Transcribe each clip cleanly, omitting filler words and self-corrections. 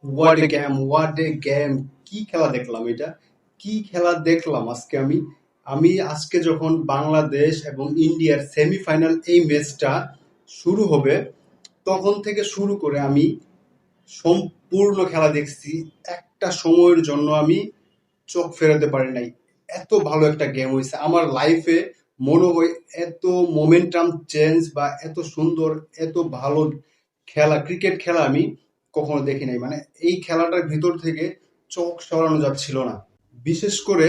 What a game কি খেলা দেখলাম এটা, কি খেলা দেখলাম আজকে আমি। আজকে যখন বাংলাদেশ এবং ইন্ডিয়ার সেমিফাইনাল এই ম্যাচটা শুরু হবে, তখন থেকে শুরু করে আমি সম্পূর্ণ খেলা দেখছি। একটা সময়ের জন্য আমি চোখ ফেরাতে পারি নাই। এত ভালো একটা গেম হয়েছে আমার লাইফে। মনে হয় এত মোমেন্টাম চেঞ্জ বা এত সুন্দর, এত ভালো খেলা, ক্রিকেট খেলা আমি কখনো দেখি নাই। মানে এই খেলাটার ভিতর থেকে চোখ সরানো যাচ্ছিল না। বিশেষ করে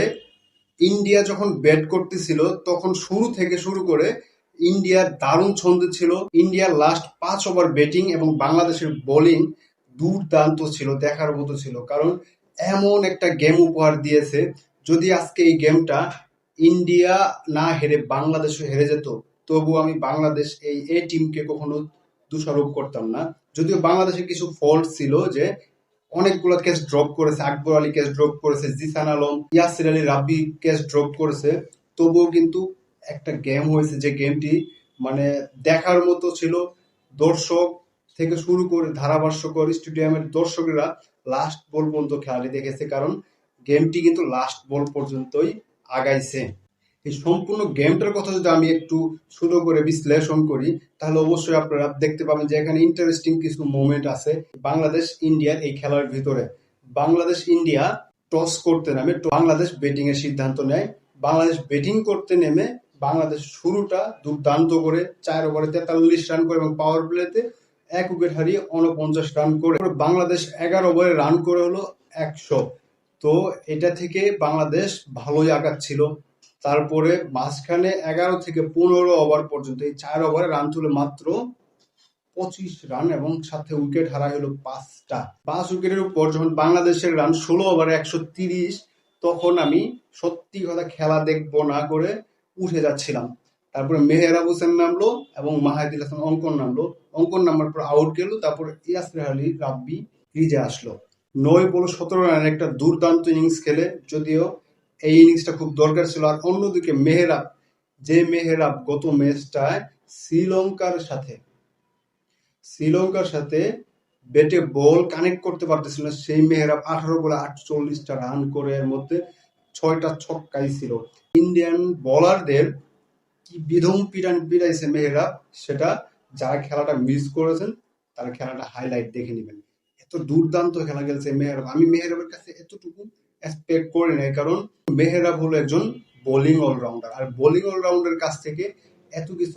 ইন্ডিয়া যখন ব্যাট করতেছিল, তখন শুরু থেকে শুরু করে ইন্ডিয়ার দারুণ ছন্দে ছিল। ইন্ডিয়ার লাস্ট 5 ওভার ব্যাটিং এবং বাংলাদেশের বোলিং দুর্দান্ত ছিল, দেখার মতো ছিল। কারণ এমন একটা গেম উপহার দিয়েছে, যদি আজকে এই গেমটা ইন্ডিয়া না হেরে বাংলাদেশও হেরে যেত, তবু আমি বাংলাদেশ এই টিমকে কখনো দোষারোপ করতাম না। যদিও বাংলাদেশের কিছু ফল্ট ছিল, যে অনেকগুলো ক্যাচ ড্রপ করেছে, আকবর আলী ক্যাচ ড্রপ করেছে, জিসান আলম, ইয়াসির আলী রাব্বি ক্যাচ ড্রপ করেছে, তবুও কিন্তু একটা গেম হয়েছে, যে গেমটি মানে দেখার মতো ছিল। দর্শক থেকে শুরু করে ধারাভাষ্যকর, স্টেডিয়ামের দর্শকেরা লাস্ট বল পর্যন্ত খেলাটি দেখেছে, কারণ গেমটি কিন্তু লাস্ট বল পর্যন্তই আগাইছে। এই সম্পূর্ণ গেমটার কথা যদি আমি একটু সুন্দর করে বিশ্লেষণ করি, তাহলে অবশ্যই আপনারা দেখতে পাবেন যে এখানে ইন্টারেস্টিং কিছু মোমেন্ট আছে বাংলাদেশ ইন্ডিয়ার এই খেলার ভিতরে। বাংলাদেশ ইন্ডিয়া টস করতে নামে, বাংলাদেশ ব্যাটিং এর সিদ্ধান্ত নেয়। বাংলাদেশ ব্যাটিং করতে নেমে বাংলাদেশ শুরুটা দুর্দান্ত করে 4 ওভারে 43 রান করে এবং পাওয়ার প্লেতে 1 উইকেট হারিয়ে 49 রান করে বাংলাদেশ 11 ওভারে রান করে হলো 100। তো এটা থেকে বাংলাদেশ ভালোই আগাচ্ছিল। তারপরে মাঝখানে 11 থেকে 15 ওভার পর্যন্ত এই 4 ওভারে রান তুলে মাত্র 25 রান এবং সাথে উইকেট হারায় হলো 5টা। 5 উইকেটের উপর যখন বাংলাদেশের রান 16 ওভারে 130, তখন আমি সত্যি কথা খেলা দেখবো না করে উঠে যাচ্ছিলাম। তারপরে মেহেরাব হোসেন নামলো এবং মাহাদিল হাসান অঙ্কন নামলো। অঙ্কন নামার পর আউট গেল, তারপর ইয়াসির আলী রাব্বি ক্রিজে আসলো। 9 বলে 17 রানের একটা দুর্দান্ত ইনিংস খেলে, যদিও এই ইনিংসটা খুব দরকার ছিল। আর অন্যদিকে মেহেরাব গত ম্যাচটায় শ্রীলঙ্কার সাথে ব্যাটে বল কানেক্ট করতে পারতেছিল না, সেই মেহেরাব 18 বলে 48টা রান করে, এর মধ্যে 6টা ছক্কাই ছিল। ইন্ডিয়ান বোলারদের কি বিধম পিটাইছে মেহেরাব, সেটা যারা খেলাটা মিস করেছেন তারা খেলাটা হাইলাইট দেখে নেবেন। এত দুর্দান্ত খেলা খেলছে মেহেরাব, আমি মেহেরাবের কাছে এতটুকু এক্সপেক্ট করি নাই। কারণ মেহেরাব হলো একজন বোলিং অলরাউন্ডার, আর বোলিং অলরাউন্ডারের কাছ থেকে এত কিছু